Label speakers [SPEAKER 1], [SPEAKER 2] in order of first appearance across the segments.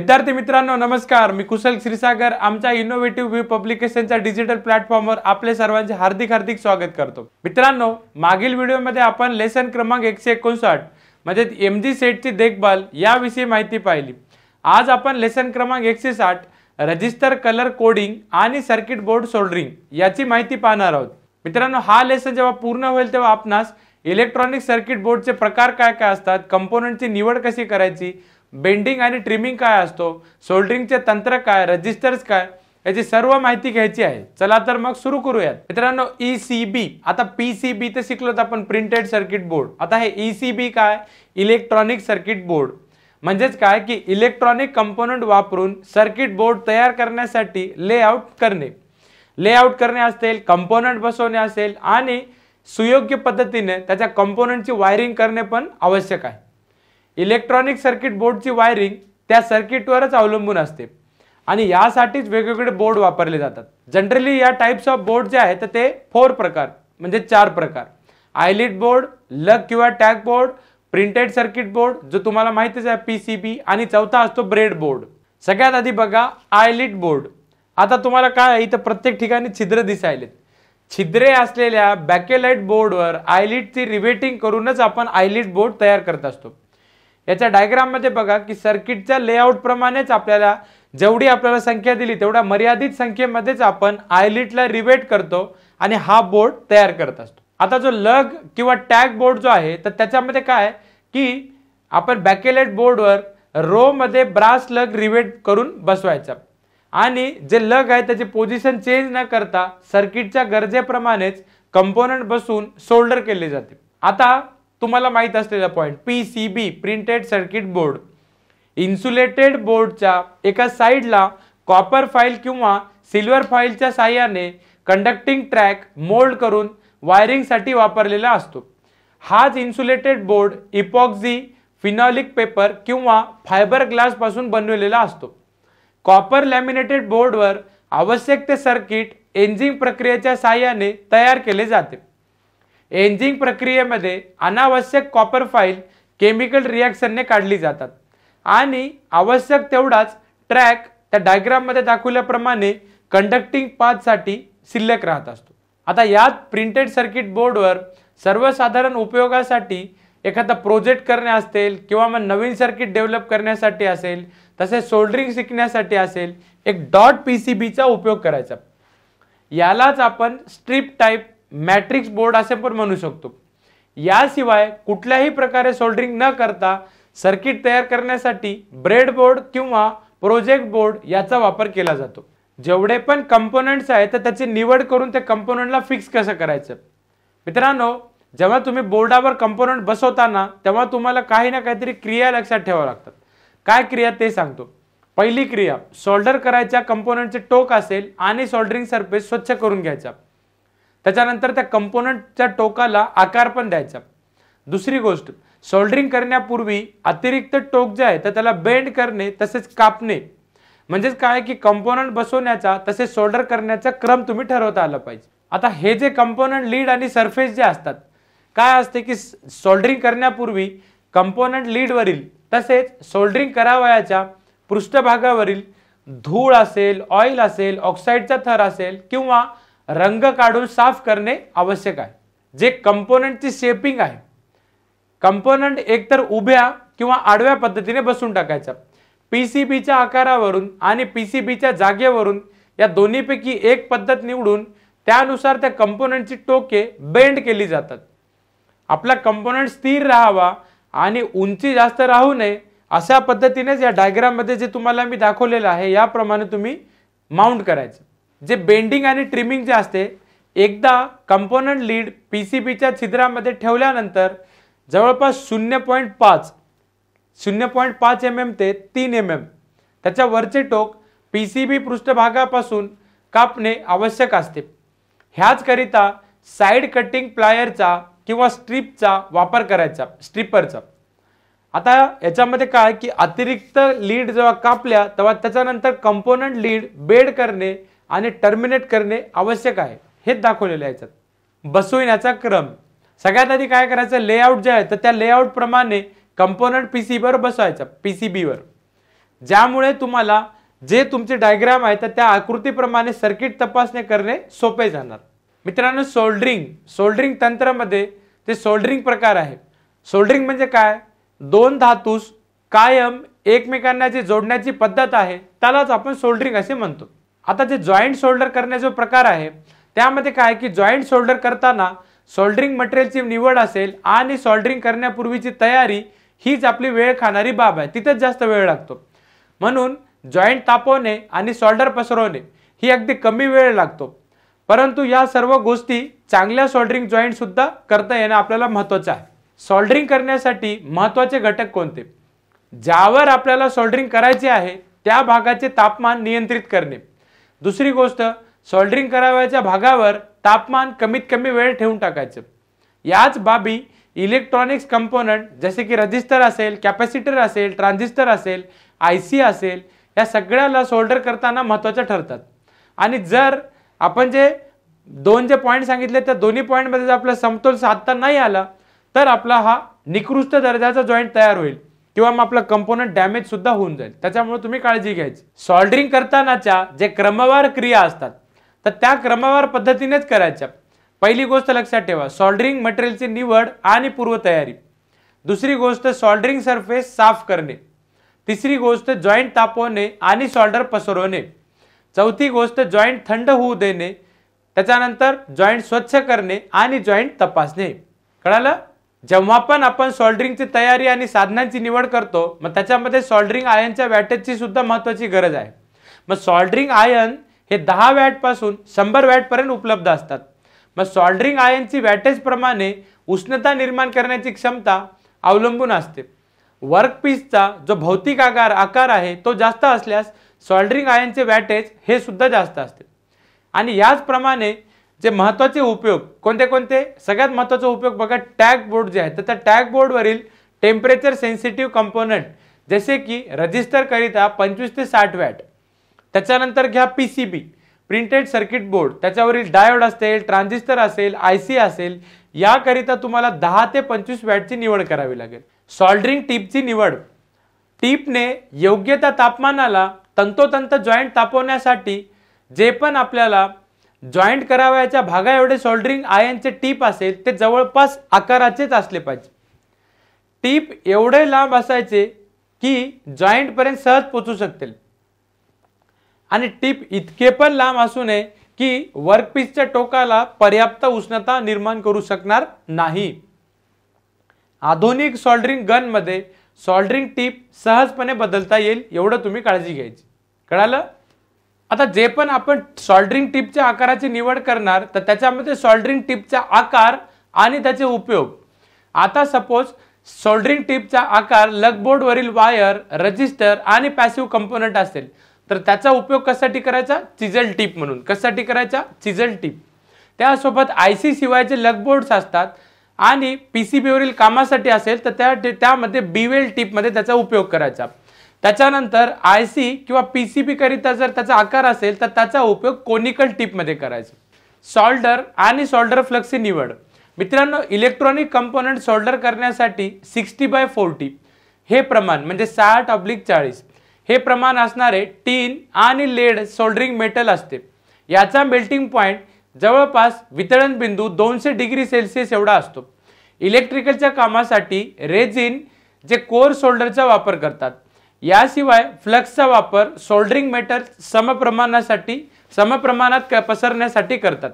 [SPEAKER 1] विद्यार्थी मित्रांनो नमस्कार, मी कुशल क्षीरसागर आमच्या इनोव्हेटिव्ह व्ह्यू पब्लिकेशनच्या डिजिटल प्लॅटफॉर्मवर आपले सर्वांचे हार्दिक स्वागत करतो। मित्रांनो, मागील व्हिडिओमध्ये आपण लेसन क्रमांक 159 म्हणजे एमजी सेटची देखभाल याविषयी माहिती पाहिली। आज आपण लेसन क्रमांक 160 रजिस्टर कलर कोडिंग आणि सर्किट बोर्ड सोल्डरिंग याची माहिती पाहणार आहोत। मित्रांनो, हा लेसन जेव्हा पूर्ण होईल तेव्हा आपणास इलेक्ट्रॉनिक सर्किट बोर्डचे प्रकार काय काय असतात, कंपोनेंटची निवड कशी करायची, बेंडिंग आणि ट्रिमिंग काय असतो, सोल्डरिंगचे तंत्र काय, रजिस्टर्स काय याची सर्व माहिती घ्यायची आहे। चला तर मग सुरू करूयात। मित्रांनो, ईसीबी, आता पीसीबी ते शिकलोत आपण, प्रिंटेड सर्किट बोर्ड। आता हे ईसीबी काय, इलेक्ट्रॉनिक सर्किट बोर्ड म्हणजेच काय की इलेक्ट्रॉनिक कंपोनेंट वापरून सर्किट बोर्ड तयार करण्यासाठी लेआउट करणे असेल, कंपोनेंट बसवणे असेल आणि सुयोग्य पद्धतीने त्याच्या कंपोनेंटची वायरिंग करणे पण आवश्यक आहे। इलेक्ट्रॉनिक सर्किट बोर्डची वायरिंग त्या सर्किटवरच अवलंबून असते आणि यासाठीच वेगवेगळे बोर्ड वापरले जातात। जनरली या टाइप्स ऑफ बोर्ड जे आहेत ते 4 प्रकार म्हणजे 4 प्रकार, आयलिट बोर्ड, लग किंवा tag board, printed circuit board जो तुम्हाला माहितीच आहे पीसीबी, आणि चौथा असतो ब्रेड बोर्ड। सगळ्यात आधी बघा आयलिट बोर्ड। आता तुम्हाला काय इथं प्रत्येक ठिकाणी छिद्र दिसायलेत, छिद्रे असलेल्या बॅकेलाइट बोर्डवर आयलिटची रिवेटिंग करूनच आपण आयलिट बोर्ड तयार करत असतो। याच्या डायग्राम मध्ये बघा की सर्किटच्या लेआउट प्रमाणेच आपल्याला जेवढी आपल्याला संख्या दिली तेवढ्या मर्यादित संख्येमध्येच आपण आयलिटला रिवेट करतो आणि हा बोर्ड तयार करत असतो। आता जो लग किंवा टॅग बोर्ड जो आहे तर त्याच्यामध्ये काय की आपण बॅकेलाइट बोर्डवर रो मध्ये ब्रास लग रिवेट करून बसवायचा आणि जे लग आहे त्याची पोझिशन चेंज न करता सर्किटच्या गरजेप्रमाणेच कंपोनेंट बसवून सोल्डर केले जाते। आता तुम्हाला माहित असलेला point, PCB printed circuit board, insulated बोर्डच्या एका साइडला कॉपर फाईल किंवा सिल्वर फाईलच्या साहाय्याने कंडक्टिंग ट्रॅक मोल्ड करून वायरिंगसाठी वापरलेला असतो। हाच insulated board epoxy, phenolic paper किंवा फायबर ग्लास पासून बनवलेला असतो। कॉपर लॅमिनेटेड बोर्डवर आवश्यक ते सर्किट एंजिंग प्रक्रियेच्या साहाय्याने तयार केले जाते। एंजिंग प्रक्रियेमध्ये अनावश्यक कॉपर फाईल केमिकल रिएक्शनने काढली जातात आणि आवश्यक तेवढाच ट्रॅक त्या डायग्राम मध्ये दाखवल्याप्रमाणे कंडक्टिंग पाथ साठी शिल्लक राहत असतो। आता यात प्रिंटेड सर्किट बोर्डवर सर्वसाधारण उपयोगासाठी एखादा प्रोजेक्ट करणे असेल किंवा मग नवीन सर्किट डेव्हलप करण्यासाठी असेल, तसेच सोल्डरिंग शिकण्यासाठी असेल, एक डॉट पीसीबीचा उपयोग करायचा। यालाच आपण स्ट्रिप टाइप मॅट्रिक्स बोर्ड असे पण म्हणू शकतो। याशिवाय कुठल्याही प्रकारे सोल्डरिंग न करता सर्किट तयार करण्यासाठी ब्रेड बोर्ड किंवा प्रोजेक्ट बोर्ड याचा वापर केला जातो। जेवढे पण कंपोनेंट्स आहेत तर त्याची निवड करून त्या कंपोनेंटला फिक्स कसं करायचं। मित्रांनो, जेव्हा तुम्ही बोर्डावर कंपोनेंट बसवताना तेव्हा तुम्हाला काही ना काहीतरी क्रिया लक्षात ठेवाव्या लागतात। काय क्रिया ते सांगतो। पहिली क्रिया, सोल्डर करायच्या कंपोनेंटचे टोक असेल आणि सोल्डरिंग सरफेस स्वच्छ करून घ्यायचा। त्याच्यानंतर त्या कंपोनेंटच्या टोकाला आकार पण द्यायचा। दुसरी गोष्ट, सोल्डरिंग करण्यापूर्वी अतिरिक्त टोक जे आहे तर त्याला बेंड करणे तसेच कापणे, म्हणजेच काय की कंपोनेंट बसवण्याचा तसेच सोल्डर करण्याचा क्रम तुम्ही ठरवता आला पाहिजे। आता हे जे कंपोनेंट लीड आणि सरफेस जे असतात, काय असते की सोल्डरिंग करण्यापूर्वी कंपोनेंट लीड वरील तसेच सोल्डरिंग करावयाच्या पृष्ठभागावरील धूळ असेल, ऑइल असेल, ऑक्साईडचा थर असेल किंवा रंग काढून साफ करणे आवश्यक आहे। जे कंपोनेंटची शेपिंग आहे, कंपोनेंट एकतर उभ्या किंवा आडव्या पद्धतीने बसवून टाकायचा। पीसीबीच्या आकारावरून आणि पीसीबीच्या जागेवरून या दोन्हीपैकी एक पद्धत निवडून त्यानुसार त्या कंपोनेंटची टोके बेंड केली जातात। आपला कंपोनेंट स्थिर राहावा आणि उंची जास्त राहू नये अशा पद्धतीनेच या डायग्राम मध्ये जे तुम्हाला मी दाखवलेलं आहे याप्रमाणे तुम्ही माउंट करायचं। जे बेंडिंग आणि ट्रिमिंग जे असते, एकदा कंपोनेंट लीड पीसीबीच्या छिद्रामध्ये ठेवल्यानंतर जवळपास 0.5 mm ते 3 mm त्याच्या वरचे टोक पीसीबी पृष्ठभागापासून कापणे आवश्यक असते। ह्याच करिता साइड कटिंग प्लायरचा किंवा स्ट्रिपचा वापर करायचा, स्ट्रिपरचा। आता याच्यामध्ये काय की अतिरिक्त लीड जेव्हा कापल्या तेव्हा त्याच्यानंतर कंपोनेंट लीड बेड करणे आणि टर्मिनेट करणे आवश्यक आहे, हेच दाखवलेले आहे। बसविण्याचा क्रम, सगळ्यात आधी काय करायचं, लेआउट जे आहे तर त्या लेआउट प्रमाणे कंपोनेंट पीसीबीवर बसवायचा, पीसीबीवर। ज्यामुळे तुम्हाला जे तुमचे डायग्राम आहे तर त्या आकृतीप्रमाणे सर्किट तपासणी करणे सोपे जाणार। मित्रांनो, सोल्डरिंग तंत्रामध्ये ते सोल्डरिंग प्रकार आहे। सोल्डरिंग म्हणजे काय? दोन धातूस कायम एकमेकांना जे जोडण्याची पद्धत आहे त्यालाच आपण सोल्डरिंग असे म्हणतो। आता जे जॉईंट सोल्डर करण्याचा प्रकार आहे त्यामध्ये काय की जॉईंट सोल्डर करताना सोल्डरिंग मटेरियलची निवड असेल आणि सोल्डरिंग करण्यापूर्वीची तयारी हीच आपली वेळ खाणारी बाब आहे, तिथेच जास्त वेळ लागतो। म्हणून जॉईंट तापवणे आणि सोल्डर पसरवणे ही अगदी कमी वेळ लागतो, परंतु या सर्व गोष्टी चांगल्या सोल्डरिंग जॉईंट सुद्धा करता येणं आपल्याला महत्त्वाचं आहे। सोल्डरिंग करण्यासाठी महत्त्वाचे घटक कोणते? ज्यावर आपल्याला सोल्डरिंग करायचे आहे त्या भागाचे तापमान नियंत्रित करणे। दुसरी गोष्ट, सोल्डरिंग करावयाच्या भागावर तापमान कमीत कमी वेळ ठेवून टाकायचं। याच बाबी इलेक्ट्रॉनिक्स कंपोनंट जसे की रजिस्टर असेल, कॅपॅसिटर असेल, ट्रान्झिस्टर असेल, IC असेल, या सगळ्याला सोल्डर करताना महत्त्वाच्या ठरतात। आणि जर आपण जे पॉईंट सांगितले त्या दोन्ही पॉईंटमध्ये जर आपला समतोल साधता नाही आला तर आपला हा निकृष्ट दर्जाचा जॉईंट तयार होईल किंवा मग आपला कंपोनंट डॅमेज सुद्धा होऊन जाईल। त्याच्यामुळे तुम्ही काळजी घ्यायची। सोल्डरिंग करतानाच्या जे क्रमवार क्रिया असतात तर त्या क्रमवार पद्धतीनेच करायच्या। पहिली गोष्ट लक्षात ठेवा, सोल्डरिंग मटेरियलची निवड आणि पूर्वतयारी। दुसरी गोष्ट, सोल्डरिंग सरफेस साफ करणे। तिसरी गोष्ट, जॉईंट तापवणे आणि सोल्डर पसरवणे। चौथी गोष्ट, जॉईंट थंड होऊ देणे। त्याच्यानंतर जॉईंट स्वच्छ करणे आणि जॉईंट तपासणे। कळालं? जेव्हा पण आपण सोल्डरिंगची तयारी आणि साधनांची निवड करतो मग त्याच्यामध्ये सोल्डरिंग आयनच्या वॅटेजची सुद्धा महत्त्वाची गरज आहे। मग सोल्डरिंग आयन हे 10 वॅट पासून 100 वॅट पर्यंत उपलब्ध असतात। मग सोल्डरिंग आयनची वॅटेज प्रमाणे उष्णता निर्माण करण्याची क्षमता अवलंबून असते। वर्कपीसचा जो भौतिक आकार आहे तो जास्त असल्यास सोल्डरिंग आयनचे वॅटेज हे सुद्धा जास्त असते। आणि याचप्रमाणे जे महत्त्वाचे उपयोग कोणते कोणते? सगळ्यात महत्त्वाचा उपयोग बघा, टॅग बोर्ड जे आहे तर त्या टॅग बोर्डवरील टेम्परेचर सेन्सिटिव्ह कंपोनंट जसे की रजिस्टर करिता 25 ते 60 वॅट। त्याच्यानंतर घ्या PCB प्रिंटेड सर्किट बोर्ड, त्याच्यावरील डायोड असेल, ट्रान्झिस्टर असेल, IC असेल, याकरिता तुम्हाला 10 ते 25 वॅटची निवड करावी लागेल। सोल्डरिंग टीपची निवड, टीपने योग्य त्या तापमानाला तंतोतंत जॉईंट तापवण्यासाठी जे पण आपल्याला जॉईंट करावयाच्या भागा एवढे सोल्डरिंग आयनचे टीप असेल ते जवळपास आकाराचेच असले पाहिजे। टीप एवढे लांब असायचे की जॉईंट पर्यंत सहज पोहोचू शकतील आणि टीप इतके पण लांब असू नये की वर्कपीसच्या टोकाला पर्याप्त उष्णता निर्माण करू शकणार नाही। आधुनिक सोल्डरिंग गन मध्ये सोल्डरिंग टीप सहजपणे बदलता येईल, एवढं तुम्ही काळजी घ्यायची। कळालं? आता जे पण आपण सोल्डरिंग टीपच्या आकाराची निवड करणार तर त्याच्यामध्ये सोल्डरिंग टीपचा आकार आणि त्याचे उपयोग। आता सपोज सोल्डरिंग टीपचा आकार लगबोर्डवरील वायर, रजिस्टर आणि पॅसिव्ह कंपोनंट असेल तर त्याचा उपयोग कशासाठी करायचा? चिजल टीप म्हणून। कशासाठी करायचा? चिजल टीप। त्यासोबत IC शिवायचे लगबोर्ड्स असतात आणि PCBवरील कामासाठी असेल तर त्यामध्ये बीवेल टीपमध्ये त्याचा उपयोग करायचा। त्याच्यानंतर IC किंवा PCB करिता जर त्याचा आकार असेल तर त्याचा उपयोग कोनिकल टीपमध्ये करायचा। सोल्डर आणि सोल्डर फ्लक्सची निवड। मित्रांनो, इलेक्ट्रॉनिक कंपोनंट सोल्डर करण्यासाठी 60/40 हे प्रमाण म्हणजे 60/40 हे प्रमाण असणारे टीन आणि लेड सोल्डरिंग मेटल असते। याचा मेल्टिंग पॉइंट जवळपास वितळण बिंदू 200 डिग्री सेल्सिअस एवढा असतो। इलेक्ट्रिकलच्या कामासाठी रेझिन जे कोर सोल्डरचा वापर करतात। याशिवाय फ्लक्सचा वापर सोल्डरिंग मेटल समप्रमाणात पसरण्यासाठी करतात।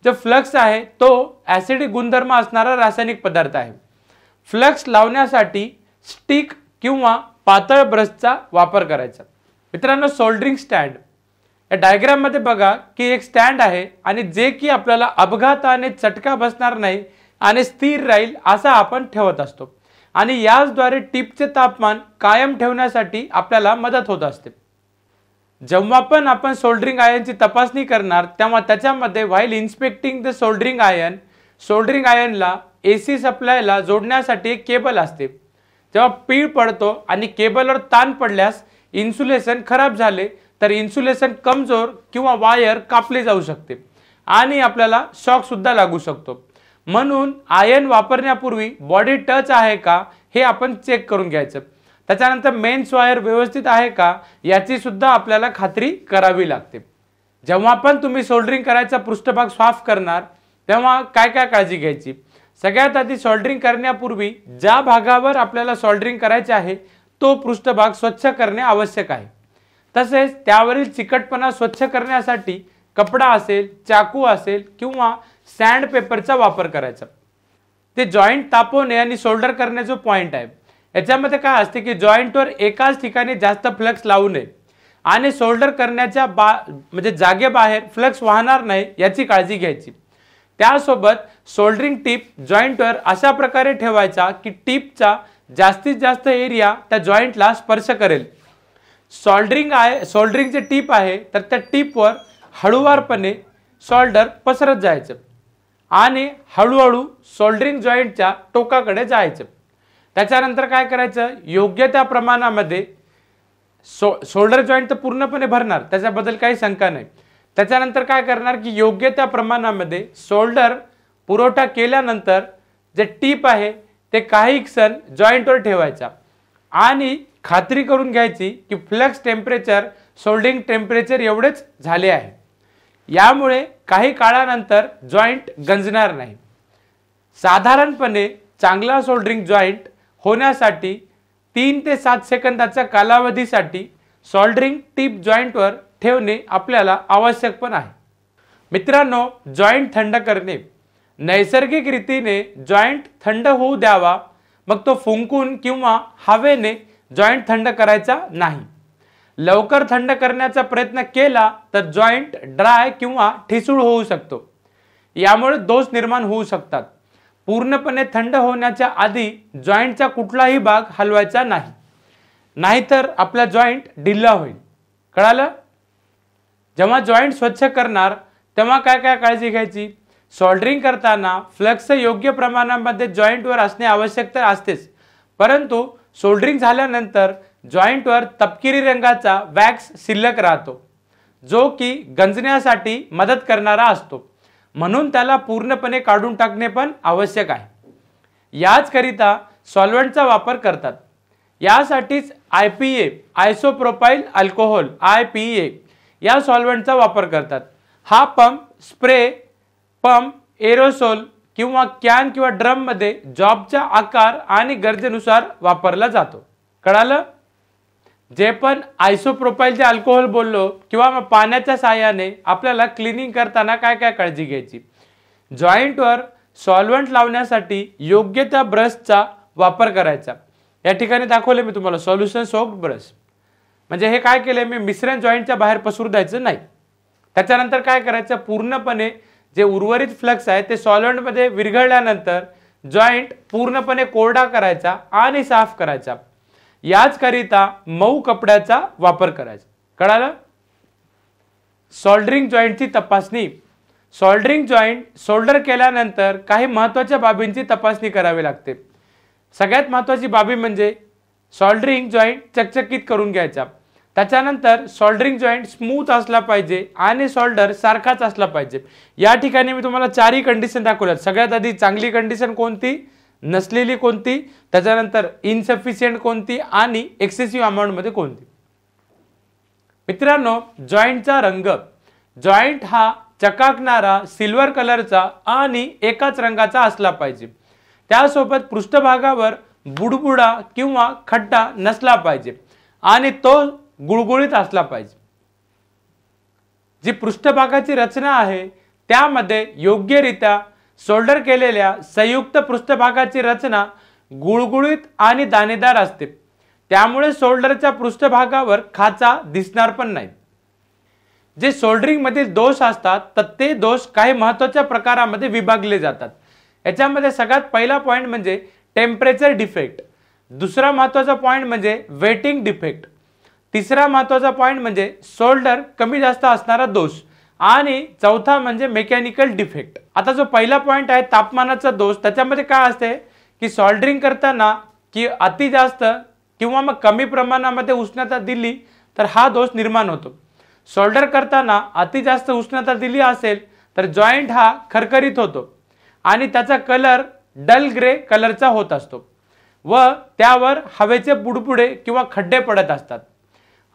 [SPEAKER 1] जो फ्लक्स आहे तो ऍसिडिक गुणधर्म असणारा रासायनिक पदार्थ आहे। फ्लक्स लावण्यासाठी स्टिक किंवा पातळ ब्रशचा वापर करायचा। मित्रांनो, सोल्डरिंग स्टँड, या डायग्राम मध्ये बघा की एक स्टँड आहे आणि जे की आपल्याला अपघाताने चटका बसणार नाही आणि स्थिर राहील असा आपण ठेवत असतो आणि याचद्वारे टीपचे तापमान कायम ठेवण्यासाठी आपल्याला मदत होत असते। जेव्हा पण आपण सोल्डरिंग आयनची तपासणी करणार तेव्हा त्याच्यामध्ये व्हाईल इन्स्पेक्टिंग द सोल्डरिंग आयनला AC सप्लायला जोडण्यासाठी एक केबल असते। जेव्हा पीळ पडतो आणि केबलवर ताण पडल्यास इन्सुलेशन खराब झाले तर इन्सुलेशन कमजोर किंवा वायर कापली जाऊ शकते आणि आपल्याला शॉक सुद्धा लागू शकतो। म्हणून आयन वापरण्यापूर्वी बॉडी टच आहे का हे आपण चेक करून घ्यायचं। त्याच्यानंतर मेन्स वायर व्यवस्थित आहे का याची सुद्धा आपल्याला खात्री करावी लागते. जेव्हा पण तुम्ही सोल्डरिंग करायचा पृष्ठभाग साफ करणार तेव्हा काय काय काळजी घ्यायची. सगळ्यात आधी सोल्डरिंग करण्यापूर्वी ज्या भागावर आपल्याला सोल्डरिंग करायचे आहे तो पृष्ठभाग स्वच्छ करणे आवश्यक आहे. तसेच त्यावरील चिकटपणा स्वच्छ करण्यासाठी कपडा असेल, चाकू असेल किंवा सँड पेपरचा वापर करायचा. ते जॉईंट तापवणे आणि सोल्डर करण्याचा पॉइंट आहे. याच्यामध्ये काय असते की जॉईंटवर एकाच ठिकाणी जास्त फ्लक्स लावू नये आणि सोल्डर करण्याच्या म्हणजे जागेबाहेर फ्लक्स वाहणार नाही याची काळजी घ्यायची. त्यासोबत सोल्डरिंग टिप जॉईंटवर अशा प्रकारे ठेवायचा की टिपचा जास्तीत जास्त एरिया त्या जॉईंटला स्पर्श करेल. सोल्डरिंगचे टिप आहे तर त्या टिपवर हळूवारपणे सोल्डर पसरत जायचं आणि हळूहळू सोल्डरिंग जॉईंटच्या टोकाकडे जायचं. त्याच्यानंतर काय करायचं, योग्य त्या प्रमाणामध्ये सोल्डर जॉईंट तर पूर्णपणे भरणार, त्याच्याबद्दल काही शंका नाही. त्याच्यानंतर काय करणार की योग्य त्या प्रमाणामध्ये सोल्डर पुरवठा केल्यानंतर जे टिप आहे ते काही क्षण जॉईंटवर ठेवायचा आणि खात्री करून घ्यायची की फ्लक्स टेम्परेचर सोल्डरिंग टेम्परेचर एवढेच झाले आहे. यामुळे काही काळानंतर जॉईंट गंजणार नाही. साधारणपणे चांगला सोल्डरिंग जॉईंट होण्यासाठी 3 ते 7 सेकंदाच्या कालावधीसाठी सोल्डरिंग टिप जॉईंटवर ठेवणे आपल्याला आवश्यक पण आहे. मित्रांनो, जॉईंट थंड करणे. नैसर्गिक रीतीने जॉईंट थंड होऊ द्यावा, मग तो फुंकून किंवा हवेने जॉईंट थंड करायचा नाही. लवकर थंड करण्याचा प्रयत्न केला तर जॉईंट ड्राय किंवा ठिसूळ होऊ शकतो. यामुळे दोष निर्माण होऊ शकतात. पूर्णपणे थंड होण्याच्या आधी जॉईंटचा कुठलाही भाग हलवायचा नाही, नाहीतर आपला जॉईंट ढिल्ला होईल. कळालं? जेव्हा जॉईंट स्वच्छ करणार तेव्हा काय काय काळजी घ्यायची. सोल्डरिंग करताना फ्लक्स योग्य प्रमाणामध्ये जॉईंटवर असणे आवश्यक तर असतेच, परंतु सोल्डरिंग झाल्यानंतर जॉईंटवर तपकिरी रंगाचा वॅक्स शिल्लक राहतो जो की गंजण्यासाठी मदत करणारा असतो, म्हणून त्याला पूर्णपणे काढून टाकणे पण आवश्यक आहे. याचकरिता सॉल्व्हेंटचा वापर करतात. यासाठीच IPA आयसोप्रोपाइल अल्कोहोल IPA या सॉल्व्हेंटचा वापर करतात. हा पंप, स्प्रे पंप, एरोसोल किंवा कॅन किंवा ड्रम मध्ये जॉबच्या आकार आणि गरजेनुसार वापरला जातो. कळालं? जे पण आयसोप्रोपाइलचे अल्कोहोल बोललो किंवा मग पाण्याच्या साहाय्याने आपल्याला क्लिनिंग करताना काय काय काळजी घ्यायची. जॉईंटवर सॉल्व्हेंट लावण्यासाठी योग्य त्या ब्रशचा वापर करायचा. या ठिकाणी दाखवले मी तुम्हाला सॉल्युशन सोप्ड ब्रश. म्हणजे हे काय केले मी, मिश्रण जॉईंटच्या बाहेर पसरू द्यायचं नाही. त्याच्यानंतर काय करायचं, पूर्णपणे जे उर्वरित फ्लक्स आहे ते सॉल्व्हेंटमध्ये विरघळल्यानंतर जॉईंट पूर्णपणे कोरडा करायचा आणि साफ करायचा. याचकरिता मऊ कपड्याचा वापर करायचा. कळालं? सोल्डरिंग जॉईंटची तपासणी. सोल्डरिंग जॉईंट सोल्डर केल्यानंतर काही महत्त्वाच्या बाबींची तपासणी करावी लागते. सगळ्यात महत्त्वाची बाबी म्हणजे सोल्डरिंग जॉईंट चकचकीत करून घ्यायचा. त्याच्यानंतर सोल्डरिंग जॉईंट स्मूथ असला पाहिजे आणि सोल्डर सारखाच असला पाहिजे. या ठिकाणी मी तुम्हाला 4ही कंडिशन दाखवल्यात. सगळ्यात आधी चांगली कंडिशन कोणती, नसलेली कोणती, त्याच्यानंतर इनसफिशियंट कोणती आणि एक्सेसिव्ह अमाऊंटमध्ये कोणती. मित्रांनो, जॉईंटचा रंग. जॉईंट हा चकाकणारा सिल्वर कलरचा आणि एकाच रंगाचा असला पाहिजे. त्यासोबत पृष्ठभागावर बुडबुडा किंवा खड्डा नसला पाहिजे आणि तो गुळगुळीत असला पाहिजे. जी पृष्ठभागाची रचना आहे त्यामध्ये योग्यरित्या सोल्डर केलेल्या संयुक्त पृष्ठभागाची रचना गुळगुळीत आणि दाणेदार असते. त्यामुळे सोल्डरच्या पृष्ठभागावर खाचा दिसणार पण नाही. जे सोल्डरिंग मधील दोष असतात तर ते दोष काही महत्त्वाच्या प्रकारामध्ये विभागले जातात. याच्यामध्ये सगळ्यात पहिला पॉइंट म्हणजे टेम्परेचर डिफेक्ट. दुसरा महत्त्वाचा पॉइंट म्हणजे वेटिंग डिफेक्ट. तिसरा महत्त्वाचा पॉइंट म्हणजे सोल्डर कमी जास्त असणारा दोष आणि चौथा म्हणजे मेकॅनिकल डिफेक्ट. आता जो पहिला पॉइंट आहे तापमानाचा दोष, त्याच्यामध्ये काय असते की सोल्डरिंग करताना की अति जास्त किंवा मग कमी प्रमाणामध्ये उष्णता दिली तर हा दोष निर्माण होतो. सोल्डर करताना अति जास्त उष्णता दिली असेल तर जॉईंट हा खरखरीत होतो आणि त्याचा कलर डल ग्रे कलरचा होत असतो. व त्यावर हवेचे बुडबुडे किंवा खड्डे पडत असतात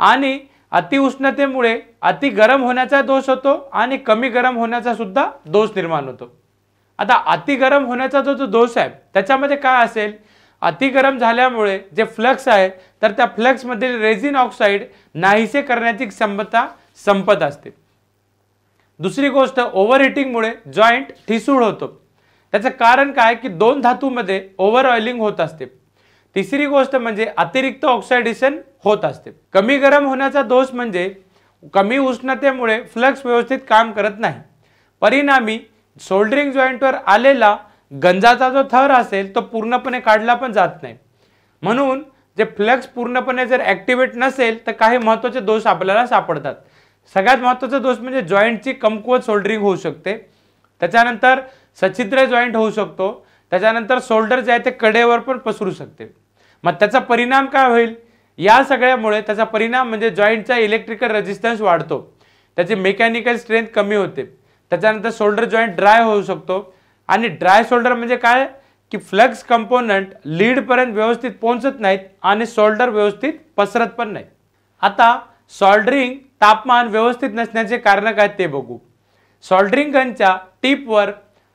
[SPEAKER 1] आणि अतिउष्णतेमुळे अति गरम होण्याचा दोष होतो आणि कमी गरम होण्याचा सुद्धा दोष निर्माण होतो। आता अति गरम होण्याचा जो दोष आहे त्याच्यामध्ये काय असेल, अति गरम झाल्यामुळे जे फ्लक्स आहे तर त्या फ्लक्स मधील रेझिन ऑक्साईड नाहीसे करण्याची क्षमता संपत असते। दुसरी गोष्ट, ओव्हरहीटिंगमुळे जॉइंट ठिसूळ होतो। त्याचं कारण काय की दोन धातूमध्ये ओव्हर ऑइलिंग होत असते। तिसरी गोष्ट म्हणजे अतिरिक्त ऑक्सिडेशन होत असते। कमी गरम होण्याचा दोष म्हणजे कमी उष्णतेमुळे फ्लक्स व्यवस्थित काम करत नाही, परिणामी सोल्डरिंग जॉइंटवर आलेला गंजाचा जो थर असेल तो पूर्णपणे काढला पण जात नाही। म्हणून जे फ्लक्स पूर्णपणे जर ऍक्टिव्हेट नसेल तर काही महत्त्वाचे दोष आपल्याला सापडतात। सगळ्यात महत्त्वाचा दोष म्हणजे जॉइंटची कमकुवत सोल्डरिंग होऊ शकते, त्याच्यानंतर सच्छिद्र जॉइंट होऊ शकतो, त्याच्यानंतर शोल्डर जे आहे ते कडेवर पण पसरू शकते। मग त्याचा परिणाम काय होईल, या सगळ्यामुळे त्याचा परिणाम म्हणजे जॉइंटचा इलेक्ट्रिकल रेजिस्टन्स वाढतो, त्याची मेकॅनिकल स्ट्रेंथ कमी होते, त्याच्यानंतर शोल्डर जॉइंट ड्राय होऊ शकतो। आणि ड्राय शोल्डर म्हणजे काय की फ्लक्स कंपोनंट लीड पर्यंत व्यवस्थित पोहोचत नाहीत आणि शोल्डर व्यवस्थित पसरत पण नाही। आता सोल्डरिंग तापमान व्यवस्थित नसण्याचे कारण काय ते बघू। सोल्डरिंग गनच्या टिपवर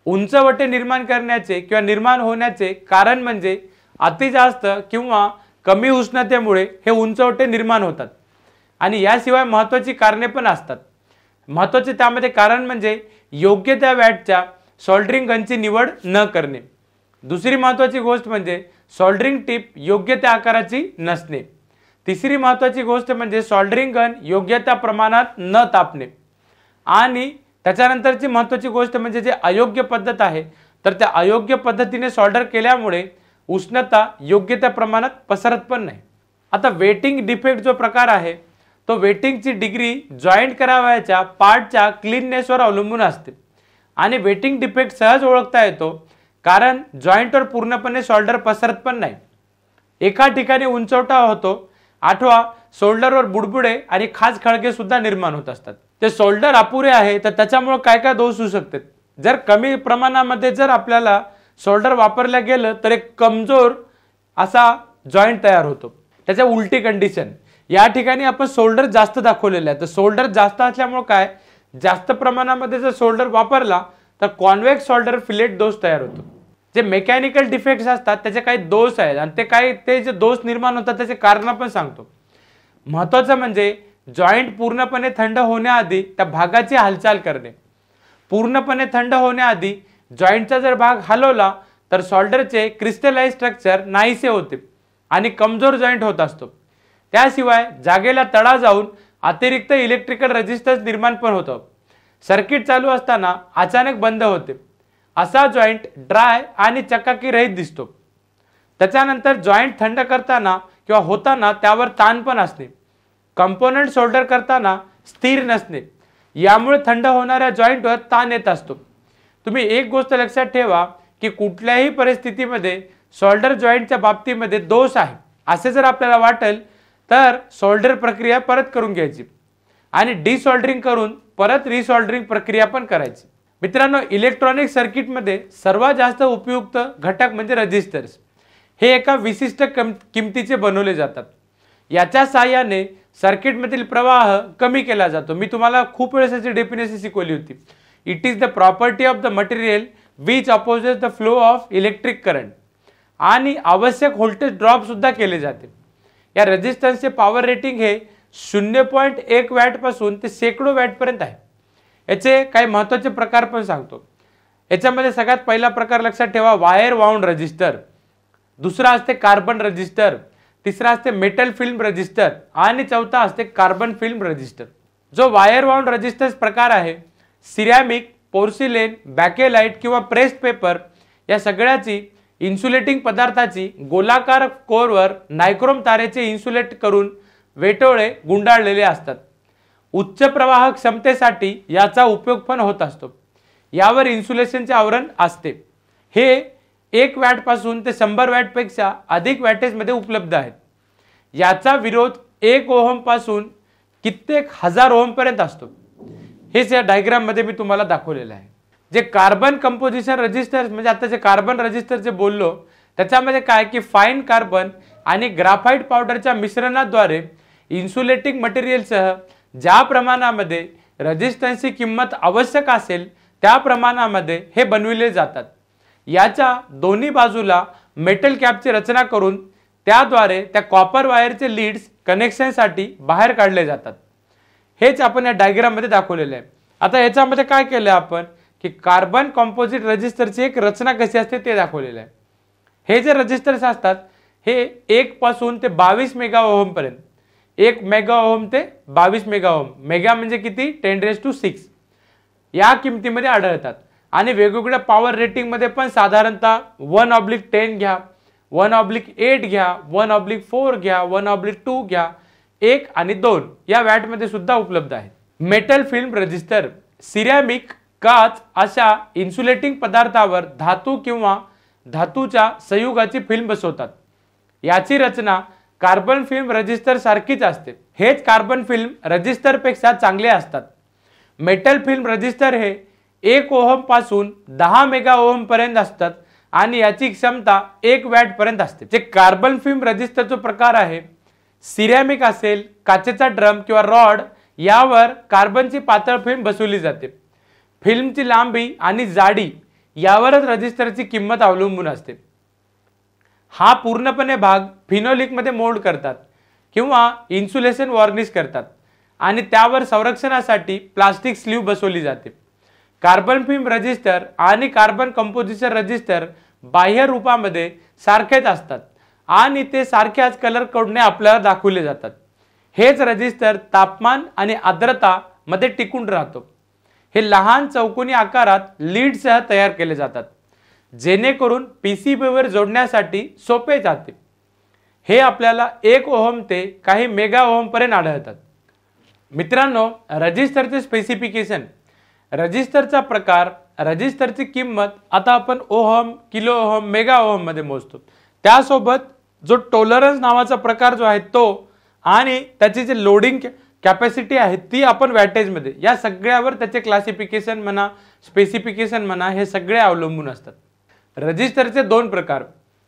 [SPEAKER 1] उंचवटे निर्माण करण्याचे किंवा निर्माण होण्याचे कारण म्हणजे अति जास्त किंवा कमी उष्णतेमुळे हे उंचवटे निर्माण होतात आणि याशिवाय महत्त्वाची कारणे पण असतात। महत्त्वाचे त्यामध्ये कारण म्हणजे योग्य त्या वॅटच्या सोल्डरिंग गनची निवड न करणे। दुसरी महत्त्वाची गोष्ट म्हणजे सोल्डरिंग टिप योग्य त्या आकाराची नसणे। तिसरी महत्त्वाची गोष्ट म्हणजे सोल्डरिंग गन योग्य त्या प्रमाणात न तापणे। आणि त्याच्यानंतरची महत्त्वाची गोष्ट म्हणजे जे अयोग्य पद्धत आहे तर त्या अयोग्य पद्धतीने सोल्डर केल्यामुळे उष्णता योग्य त्या प्रमाणात पसरत पण नाही। आता वेटिंग डिफेक्ट जो प्रकार आहे तो वेटिंगची डिग्री जॉइंट करावयाच्या पार्टच्या क्लीननेसवर अवलंबून असते आणि वेटिंग डिफेक्ट सहज ओळखता येतो कारण जॉइंटवर पूर्णपणे शोल्डर पसरत पण नाही। एका ठिकाणी उंचवटा होतो, आठवा शोल्डरवर बुडबुडे आणि खाज खळगे सुद्धा निर्माण होत असतात। ते शोल्डर अपुरे आहे तर त्याच्यामुळे काय काय दोष होऊ शकतात। जर कमी प्रमाणामध्ये जर आपल्याला शोल्डर वापरल्या गेलं तर एक कमजोर असा जॉइंट तयार होतो। त्याच्या उलटी कंडिशन, या ठिकाणी आपण शोल्डर जास्त दाखवलेलं आहे तर शोल्डर जास्त असल्यामुळे काय जास्त प्रमाणामध्ये जर शोल्डर वापरला तर कॉन्वेक्स शोल्डर फिलेट दोष तयार होतो। जे मेकॅनिकल डिफेक्ट्स असतात त्याचे काही दोष आहेत आणि ते जे दोष निर्माण होतात त्याचे कारण पण सांगतो। महत्त्वाचं म्हणजे जॉइंट पूर्णपणे थंड होण्याआधी त्या भागाची हालचाल करणे। पूर्णपणे थंड होण्याआधी जॉइंटचा जर भाग हलवला तर शोल्डरचे क्रिस्टलाइज स्ट्रक्चर नाहीसे होते आणि कमजोर जॉइंट होत असतो। त्याशिवाय जागेला तडा जाऊन अतिरिक्त इलेक्ट्रिकल रेजिस्टन्स निर्माण पण होतं। सर्किट चालू असताना अचानक बंद होते, असा जॉइंट ड्राय आणि चकाकी रहित दिसतो। त्याच्यानंतर जॉइंट थंड करताना किंवा होताना त्यावर ताण पण असणे, कंपोनंट शोल्डर करताना स्थिर नसणे, यामुळे थंड होणाऱ्या जॉइंटवर ताण येत असतो। तुम्ही एक गोष्ट लक्षात ठेवा की कुठल्याही परिस्थितीमध्ये शोल्डर जॉइंटच्या बाबतीमध्ये दोष आहे असे जर आपल्याला वाटेल तर शोल्डर प्रक्रिया परत करून घ्यायची आणि डिसोल्डरिंग करून परत रिसोल्डरिंग प्रक्रिया पण करायची। मित्रांनो, इलेक्ट्रॉनिक सर्किटमध्ये सर्वात जास्त उपयुक्त घटक म्हणजे रेजिस्टर्स। हे एका विशिष्ट किमतीचे बनवले जातात। याच्या सहाय्याने सर्किटमधील प्रवाह कमी केला जातो। मी तुम्हाला खूप वेळेस याची डेफिनेशन शिकवली होती। It is the property of the material which opposes the flow of electric current आणि आवश्यक व्होल्टेज ड्रॉप सुद्धा केले जाते। या रेजिस्टन्सचे पॉवर रेटिंग हे 0.1 वॅट पासून ते शेकडो वॅट पर्यंत आहे। याचे काही महत्त्वाचे प्रकार पण सांगतो। याच्यामध्ये सगळ्यात पहिला प्रकार लक्षात ठेवा, वायर वाउंड रेजिस्टर, दुसरा असते कार्बन रेजिस्टर, तिसरा असते मेटल फिल्म रेजिस्टर आणि चौथा असते कार्बन फिल्म रेजिस्टर। जो वायर वाउंड रेजिस्टन्स प्रकार आहे सिरॅमिक, पोर्सिलेन, बॅकेलाइट किंवा प्रेस्ड पेपर या सगळ्याची इन्सुलेटिंग पदार्थाची गोलाकार कोरवर नायक्रोम तारेचे इन्सुलेट करून वेटोळे गुंडाळलेले असतात। उच्च प्रवाह क्षमतेसाठी याचा उपयोग पण होत असतो। यावर इन्सुलेशनचे आवरण असते। हे 1 वॅट पासून ते 100 वॅट पेक्षा अधिक वॅटेज मध्ये उपलब्ध आहेत। याचा विरोध 1 ओहम पासून कित्येक हजार ओहम पर्यंत असतो। हेच या डायग्राम मध्ये मी तुम्हाला दाखवलेलं आहे। जे कार्बन कंपोजिशन रेजिस्टर्स म्हणजे आता जे कार्बन रेजिस्टर जे बोललो त्याच्यामध्ये काय की फाईन कार्बन आणि ग्राफाइट पावडरच्या मिश्रणाद्वारे इन्सुलेटिंग मटेरियलसह ज्या प्रमाणामध्ये रेझिस्टन्सची किंमत आवश्यक असेल त्या प्रमाणामध्ये हे बनविले जातात। याच्या दोन्ही बाजूला मेटल कॅपची रचना करून त्याद्वारे त्या कॉपर वायरचे लीड्स कनेक्शनसाठी बाहेर काढले जातात। हेच आपण या डायग्राम मध्ये दाखवलेले आहे। आता याच्यामध्ये काय केलं आपण की कार्बन कंपोजिट रेझिस्टरची एक रचना कशी असते ते दाखवलेलं आहे। हे जे रेझिस्टर्स असतात हे 1 पासून ते 22 मेगा ओहम पर्यंत, 1 मेगा ओहम ते 22 मेगा ओहम, मेगा म्हणजे किती 10⁶ या किमतीमध्ये आढळतात आणि वेगवेगळ्या पॉवर रेटिंग मध्ये पण साधारणतः 1/10 घ्या, 1/8 घ्या, 1/4 घ्या, 1/2 घ्या, 1 आणि 2 या वॅट मध्ये सुद्धा उपलब्ध आहेत। मेटल फिल्म रेझिस्टर सिरॅमिक, काच अशा इन्सुलेटिंग पदार्थावर धातू किंवा धातूच्या संयुगाची फिल्म बसवतात। याची रचना कार्बन फिल्म रेझिस्टर सारखीच असते। हेच कार्बन फिल्म रेझिस्टर पेक्षा चांगले असतात। मेटल फिल्म रेझिस्टर हे 1 ओहम पासून 10 मेगा ओहम पर्यंत असतात आणि याची क्षमता 1 वॅट पर्यंत असते। जे कार्बन फिल्म रेझिस्टरचा प्रकार आहे, सिरॅमिक असेल, काचेचा ड्रम किंवा रॉड यावर कार्बनची पातळ फिल्म बसवली जाते। फिल्मची लांबी आणि जाडी यावरच रेझिस्टरची किंमत अवलंबून असते। हा पूर्णपणे भाग फिनोलिक मध्ये मोल्ड करतात किंवा इन्सुलेशन वॉर्निश करतात आणि त्यावर संरक्षणासाठी प्लास्टिक स्लीव्ह बसवली जाते। कार्बन फिल्म रेझिस्टर आणि कार्बन कंपोजिशन रेझिस्टर बाह्य रूपामध्ये सारखेच असतात आणि ते सारख्याच कलर कोडने आपल्याला दाखवले जातात। हेच रेझिस्टर तापमान आणि आर्द्रता मध्ये टिकून राहतो। हे लहान चौकोनी आकारात लीडसह तयार केले जातात जेणेकरून पीसीबीवर जोडण्यासाठी सोपे जाते। हे आपल्याला 1 ओहम ते काही मेगा ओहम पर्यंत आढळतात। मित्रांनो, रेझिस्टरचे स्पेसिफिकेशन, रेझिस्टरचा प्रकार, रेझिस्टरची किंमत आता आपण ohm, kilo ohm, mega ohm मध्ये मोजतो। त्यासोबत जो टॉलरन्स नावाचा प्रकार जो आहे तो आणि त्याची जे लोडिंग कॅपॅसिटी आहे ती आपण वॅटेज मध्ये, या सगळ्यावर त्याचे क्लासिफिकेशन म्हणा, स्पेसिफिकेशन म्हणा, हे सगळे अवलंबून असतात। रेझिस्टरचे 2 प्रकार,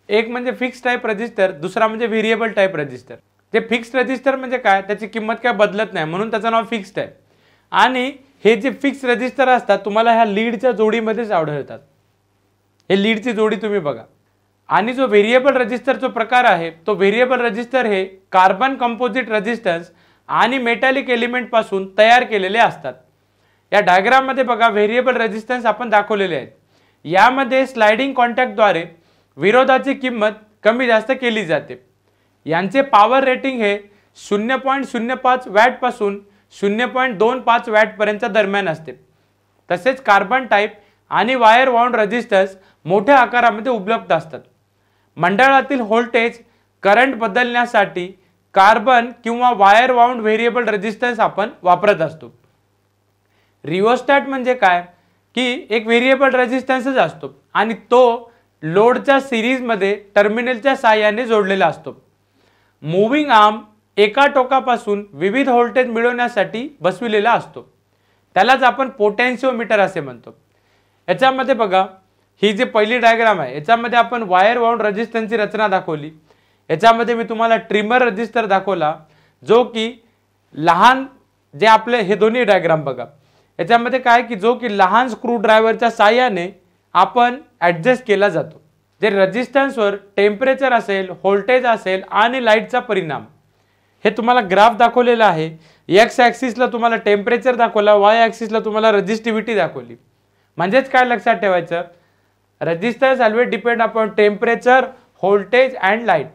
[SPEAKER 1] एक म्हणजे फिक्स टाइप रेझिस्टर, दुसरा म्हणजे व्हेरिएबल टाइप रेझिस्टर। जे फिक्स रेझिस्टर म्हणजे काय, त्याची किंमत काय बदलत नाही म्हणून त्याचं नाव फिक्स्ड आहे। आणि हे जे फिक्स रेझिस्टर असतात तुम्हाला ह्या लीडच्या जोडीमध्येच आढळतात। हे लीडची जोडी तुम्ही बघा। आणि जो व्हेरिएबल रेझिस्टरचा प्रकार आहे तो व्हेरिएबल रेझिस्टर हे कार्बन कंपोजिट रेझिस्टन्स आणि मेटॅलिक एलिमेंट पासून तयार केलेले असतात। या डायग्राम मध्ये बघा व्हेरिएबल रेझिस्टन्स आपण दाखवलेले आहेत। यामध्ये स्लाइडिंग कॉन्टॅक्टद्वारे विरोधाची किंमत कमी जास्त केली जाते। यांचे पॉवर रेटिंग हे 0.05 वॅट पासून 0.25 वॅट पर्यंत दरम्यान असते। तसेच कार्बन टाइप आणि वायर वाउंड रेझिस्टन्स मोठ्या आकारामध्ये उपलब्ध असतात। मंडळातील व्होल्टेज करंट बदलण्यासाठी कार्बन किंवा वायर वाउंड व्हेरिएबल रेझिस्टन्स आपण वापरत असतो। रिओस्टॅट म्हणजे काय की एक व्हेरिएबल रेझिस्टन्सच असतो आणि तो लोडच्या सिरीज मध्ये टर्मिनलच्या साहाय्याने जोडलेला असतो। मूव्हिंग आर्म एका टोकापासून विविध व्होल्टेज मिळवण्यासाठी बसविलेला असतो, त्यालाच आपण पोटेन्शिओमीटर असे म्हणतो। याच्यामध्ये बघा ही जी पहिली डायग्राम आहे याच्यामध्ये आपण वायर वाउंड रेझिस्टन्सची रचना दाखवली। याच्यामध्ये मी तुम्हाला ट्रिमर रेझिस्टर दाखवला जो की लहान, जे आपले हे दोन्ही डायग्राम बघा, याच्यामध्ये काय की जो की लहान स्क्रू ड्रायव्हरच्या साहाय्याने आपण ऍडजस्ट केला जातो। जे रेझिस्टन्सवर टेम्परेचर असेल, व्होल्टेज असेल आणि लाईटचा परिणाम, हे तुम्हाला ग्राफ दाखवलेला आहे। एक्स ॲक्सिसला तुम्हाला टेम्परेचर दाखवला, वाय ॲक्सिसला तुम्हाला रेझिस्टिव्हिटी दाखवली। म्हणजेच काय लक्षात ठेवायचं, resistance always depend upon temperature, voltage and light.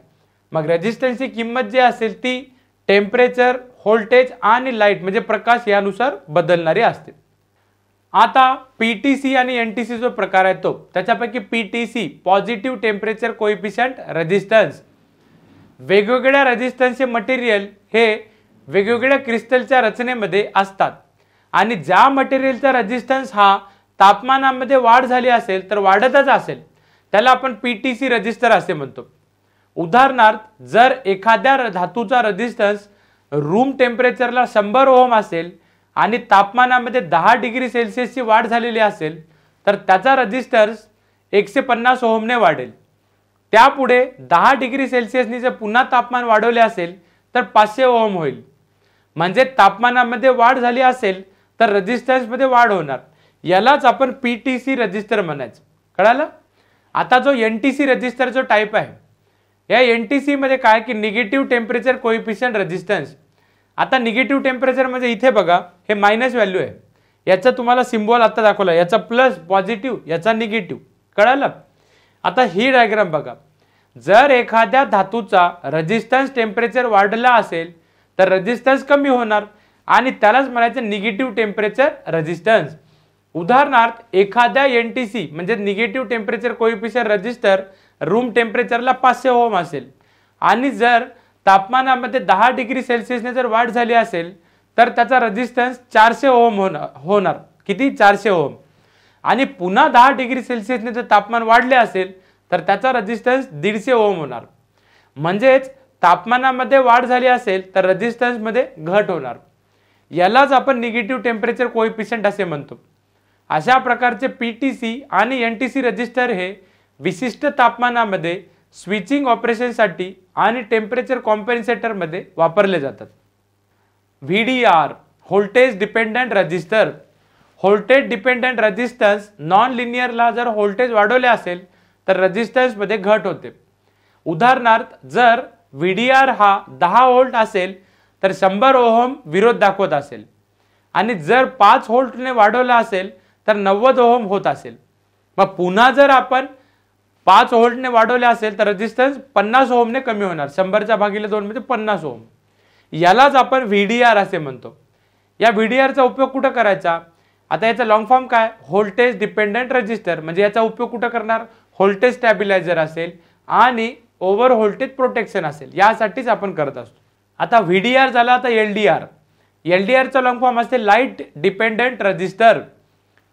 [SPEAKER 1] मग रेझिस्टन्सची किंमत जी असेल ती टेम्परेचर, व्होल्टेज आणि लाईट म्हणजे प्रकाश यानुसार बदलणारी असते। आता पीटीसी आणि एनटीसी जो प्रकार आहे तो, त्याच्यापैकी PTC positive temperature coefficient resistance, वेगवेगळ्या रेझिस्टन्सचे मटेरियल हे वेगवेगळ्या क्रिस्टलच्या रचनेमध्ये असतात आणि ज्या मटेरियलचा रेझिस्टन्स हा तापमानामध्ये वाढ झाली असेल तर वाढतच असेल त्याला आपण पीटीसी रेझिस्टर असे म्हणतो। उदाहरणार्थ जर एखाद्या धातूचा रेझिस्टन्स रूम टेम्परेचरला 100 ओहम असेल आणि तापमानामध्ये 10 डिग्री सेल्सिअसची वाढ झालेली असेल तर त्याचा रेझिस्टन्स 150 ओहमने वाढेल। त्यापुढे 10 डिग्री सेल्सिअसनी जर पुन्हा तापमान वाढवले असेल तर 500 ओहम होईल. म्हणजे तापमानामध्ये वाढ झाली असेल तर रेझिस्टन्स मध्ये वाढ होणार. यालाच आपण पीटीसी रेझिस्टर म्हणायचं. कळालं? आता जो एनटीसी रेझिस्टर जो टाइप आहे, या एनटीसी मध्ये काय की निगेटिव्ह टेम्परेचर कोएफिशियंट रेझिस्टन्स. आता निगेटिव्ह टेम्परेचर म्हणजे इथे बघा हे मायनस व्हॅल्यू आहे. याचा तुम्हाला सिम्बॉल आता दाखवला, याचा प्लस पॉझिटिव्ह, याचा निगेटिव्ह. कळालं? आता ही डायग्राम बघा. जर एखाद्या धातूचा रेझिस्टन्स टेम्परेचर वाढला असेल तर रेझिस्टन्स कमी होणार आणि त्यालाच म्हणायचं निगेटिव्ह टेम्परेचर रेझिस्टन्स. उदाहरणार्थ एखाद्या एनटीसी म्हणजे negative temperature coefficient resistor room टेम्परेचरला 500 ओहम असेल आणि जर तापमानामध्ये 10 डिग्री सेल्सिअसने जर वाढ झाली असेल तर त्याचा रेझिस्टन्स 400 ओहम होणार. किती? 400 ओहम. आणि पुन्हा 10 डिग्री सेल्सिअसने जर तापमान वाढले असेल तर त्याचा रेझिस्टन्स 150 ओहम होणार. म्हणजेच तापमानामध्ये वाढ झाली असेल तर रेझिस्टन्स मध्ये घट होणार. यालाच आपण निगेटिव्ह टेम्परेचर कोएफिशियंट असे म्हणतो. अशा प्रकारचे पीटीसी आणि एनटीसी रेझिस्टर हे विशिष्ट तापमानामध्ये स्विचिंग ऑपरेशनसाठी आणि टेम्परेचर कॉम्पेन्सेटर मध्ये वापरले जातात. VDR voltage dependent resistor. Voltage dependent resistance non लिनियरला जर व्होल्टेज वाढवले असेल तर रेझिस्टन्स मध्ये घट होते. उदाहरणार्थ जर व्हीडीआर हा 10 व्होल्ट असेल तर 100 ओहम विरोध दाखवत असेल आणि जर 5 व्होल्टने वाढवला असेल तर 90 ओहम होत असेल. मग पुन्हा जर आपण 5 व्होल्टने वाढवले असेल तर रेझिस्टन्स 50 ओहमने कमी होणार. 100 भागिले 2 म्हणजे 50 ओहम. यालाच आपण व्हीडीआर असे म्हणतो. या व्हीडीआरचा उपयोग कुठे करायचा? आता याचा लॉंग फॉर्म काय? Voltage dependent resistor. म्हणजे याचा उपयोग कुठे करणार? व्होल्टेज स्टॅबिलायझर असेल आणि ओव्हर व्होल्टेज प्रोटेक्शन असेल, यासाठीच आपण करत असतो. आता व्हीडीआर झाला. आता एलडीआर. एलडीआरचा लॉंग फॉर्म असते लाईट डिपेंडंट रेझिस्टर.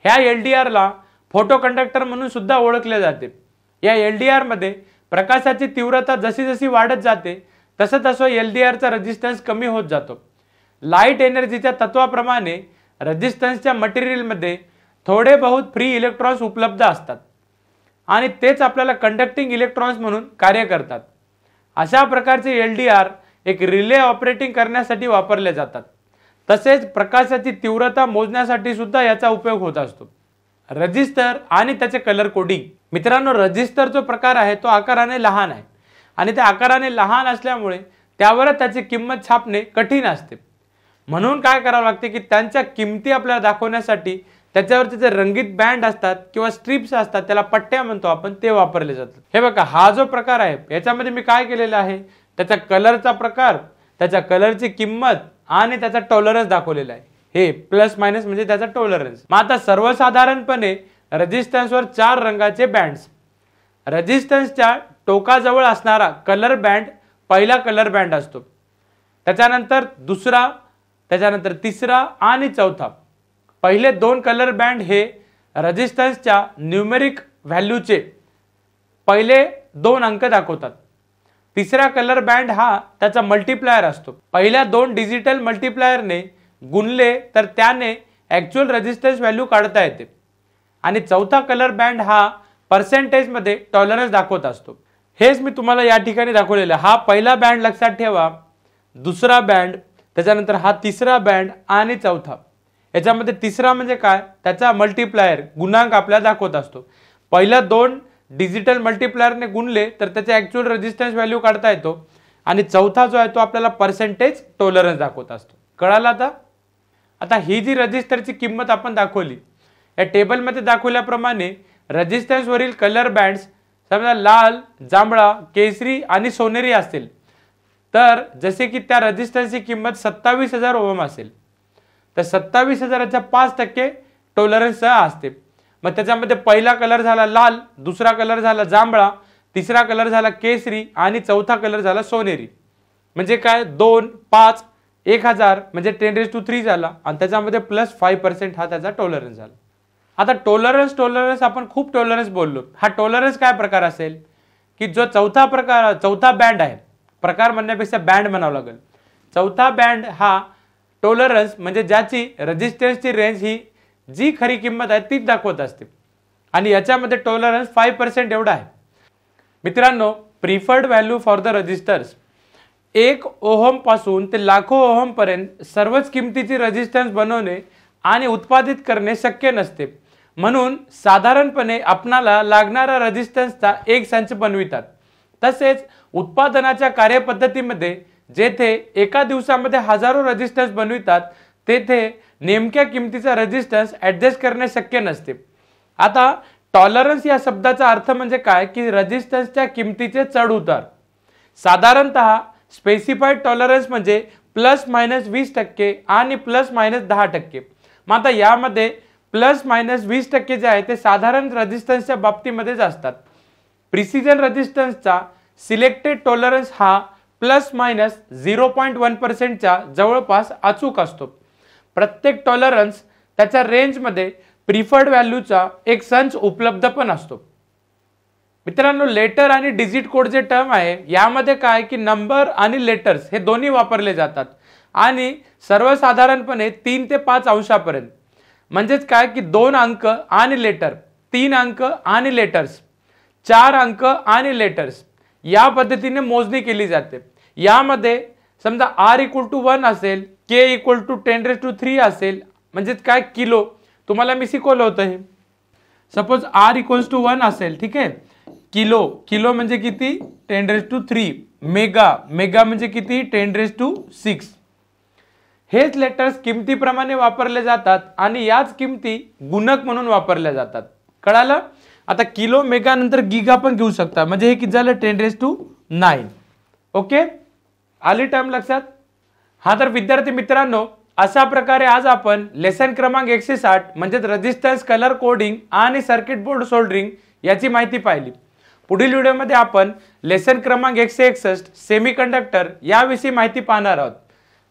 [SPEAKER 1] ह्या एलडीआरला फोटो कंडक्टर म्हणून सुद्धा ओळखले जाते. या एलडीआर मध्ये प्रकाशाची तीव्रता जशी जशी वाढत जाते तसं तसं एलडीआरचा रेझिस्टन्स कमी होत जातो. लाईट एनर्जीच्या तत्वाप्रमाणे रेझिस्टन्सच्या मटेरियलमध्ये थोडे बहुत फ्री इलेक्ट्रॉन्स उपलब्ध असतात आणि तेच आपल्याला कंडक्टिंग इलेक्ट्रॉन्स म्हणून कार्य करतात. अशा प्रकारचे एलडीआर एक रिले ऑपरेटिंग करण्यासाठी वापरले जातात. तसेच प्रकाशाची तीव्रता मोजण्यासाठी सुद्धा याचा उपयोग होत असतो. रेझिस्टर आणि त्याचे कलर कोडिंग. मित्रांनो, रेझिस्टर जो प्रकार आहे तो आकाराने लहान आहे आणि त्या आकाराने लहान असल्यामुळे त्यावर त्याची किंमत छापणे कठीण असते. म्हणून काय करावं लागते की त्यांच्या किमती आपल्याला दाखवण्यासाठी त्याच्यावरचे जे रंगीत बँड असतात किंवा स्ट्रिप्स असतात, त्याला पट्ट्या म्हणतो आपण, ते वापरले जातात. हे बघा, हा जो प्रकार आहे याच्यामध्ये मी काय केलेलं आहे, त्याच्या कलरचा प्रकार, त्याच्या कलरची किंमत आणि त्याचा टॉलरन्स दाखवलेला आहे. हे प्लस मायनस म्हणजे त्याचा टॉलरन्स. मग आता सर्वसाधारणपणे रेझिस्टन्सवर 4 रंगाचे बँड्स. रेझिस्टन्सच्या टोकाजवळ असणारा कलर बँड पहिला कलर बँड असतो. त्याच्यानंतर दुसरा, त्याच्यानंतर तिसरा आणि चौथा. पहिले 2 कलर बँड हे रेझिस्टन्सच्या न्यूमेरिक व्हॅल्यूचे पहिले 2 अंक दाखवतात. तिसरा कलर बँड हा त्याचा मल्टीप्लायर असतो. पहिल्या 2 डिजिटल मल्टीप्लायरने गुणले तर त्याने ऍक्च्युअल रेझिस्टन्स व्हॅल्यू काढता येते. आणि चौथा कलर बँड हा पर्सेंटेज मध्ये टॉलरन्स दाखवत असतो. हेच मी तुम्हाला या ठिकाणी दाखवलेलं. हा पहिला बँड लक्षात ठेवा, दुसरा बँड, त्याच्यानंतर हा तिसरा बँड आणि चौथा. याच्यामध्ये तिसरा म्हणजे काय, त्याचा मल्टीप्लायर गुणांक आपल्याला दाखवत असतो. पहिल्या 2 डिजिटल मल्टीप्लायरने गुणले तर त्याचे ऍक्च्युअल रेझिस्टन्स व्हॅल्यू काढता येतो आणि चौथा जो आहे तो आपल्याला पर्सेंटेज टॉलरन्स दाखवत असतो. कळालं? आता ही जी रेझिस्टरची किंमत आपण दाखवली, या टेबलमध्ये दाखवल्याप्रमाणे रेझिस्टन्स वरील कलर बँड्स समजा लाल, जांभळा, केसरी आणि सोनेरी असतील तर जसे की त्या रेझिस्टन्सची किंमत 27,000 ओहम असेल तर 27,000च्या 5% टॉलरन्स असते. मग त्याच्यामध्ये पहिला कलर झाला लाल, दुसरा कलर झाला जांभळा, तिसरा कलर झाला केसरी आणि चौथा कलर झाला सोनेरी. म्हणजे काय, 2, 5, 1000 म्हणजे 10³ झाला आणि त्याच्यामध्ये प्लस 5% हा त्याचा टॉलरन्स झाला. आता टॉलरन्स आपण खूप टॉलरन्स बोललो. हा टॉलरन्स काय प्रकार असेल की जो चौथा बँड आहे, प्रकार म्हणण्यापेक्षा बँड म्हणावं लागेल. चौथा बँड हा टॉलरन्स म्हणजे ज्याची रेझिस्टन्सची रेंज ही जी खरी किंमत आहे तीच दाखवत असते आणि याच्यामध्ये टॉलरन्स 5% एवढा आहे. मित्रांनो, preferred value for the resistors 1 ohm पासून ते लाखो ओहम पर्यंत सर्वच किमतीची रेजिस्टन्स बनवणे आणि उत्पादित करणे शक्य नसते, म्हणून साधारणपणे आपणाला लागणारा रेजिस्टन्सचा एक संच बनवितात। तसेच उत्पादनाच्या कार्यपद्धतीमध्ये जेथे एका दिवसामध्ये हजारो रेजिस्टन्स बनवितात तेथे नेमक्या किमतीचा रेजिस्टन्स ऍडजस्ट करणे शक्य नसते। आता टॉलरन्स या शब्दाचा अर्थ म्हणजे काय की रेजिस्टन्सच्या किमतीचे चढ उतार। साधारणतः स्पेसिफाईड टॉलरन्स म्हणजे ±20% आणि ±10%। मग आता यामध्ये ±20% जे आहे ते साधारण रेजिस्टन्सच्या बाबतीमध्येच असतात। प्रिसिजन रेजिस्टन्सचा सिलेक्टेड टॉलरन्स हा ±0.1% च्या जवळपास अचूक असतो। प्रत्येक टॉलरन्स त्याच्या रेंजमध्ये प्रिफर्ड व्हॅल्यूचा एक संच उपलब्ध पण असतो। मित्रांनो, लेटर आणि डिजिट कोड जे टर्म आहे यामध्ये काय की नंबर आणि लेटर्स हे दोन्ही वापरले जातात आणि सर्वसाधारणपणे 3 ते 5 अंशापर्यंत, म्हणजेच काय की 2 अंक आणि लेटर, 3 अंक आणि लेटर्स, 4 अंक आणि लेटर्स या पद्धतीने मोजणी केली जाते। यामध्ये समजा r = 1 असेल, k = 10⁻³ असेल, म्हणजेच काय किलो, तुम्हाला मी शिकवलं होतं हे। सपोज r = 1 असेल, ठीक आहे, किलो म्हणजे किती 10⁻³ मेगा म्हणजे किती 10⁻⁶। हेच लेटर्स किमतीप्रमाणे वापरले जातात आणि याच किमती गुणक म्हणून वापरल्या जातात। कळालं? आता किलो मेगा नंतर गिगा पण घेऊ शकता, म्हणजे हे किती झालं 10⁻⁹। ओके, आली टर्म लक्षात? हा तर विद्यार्थी मित्रांनो, अशा प्रकारे आज आपण लेसन क्रमांक 160 म्हणजे रेजिस्टन्स, कलर कोडिंग आणि सर्किट बोर्ड सोल्डरिंग याची माहिती पाहिली। पुढील व्हिडिओमध्ये आपण लेसन क्रमांक 161 सेमीकंडक्टर याविषयी माहिती पाहणार आहोत।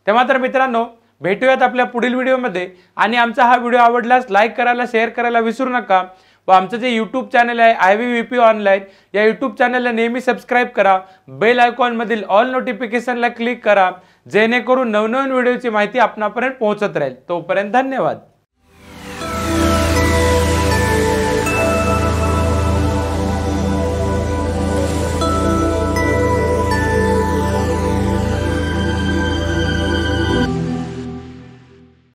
[SPEAKER 1] तेव्हा तर मित्रांनो, भेटूयात आपल्या पुढील व्हिडिओमध्ये आणि आमचा हा व्हिडिओ आवडल्यास लाईक करायला, शेअर करायला विसरू नका व आमचं जे यूट्यूब चॅनल आहे IVVP ऑनलाईन या यूट्यूब चॅनलला नेहमी सबस्क्राईब करा। बेल आयकॉन मधील ऑल नोटिफिकेशनला क्लिक करा, जेणेकरून नवनवीन व्हिडिओची माहिती आपणापर्यंत पोहोचत राहील। तोपर्यंत धन्यवाद।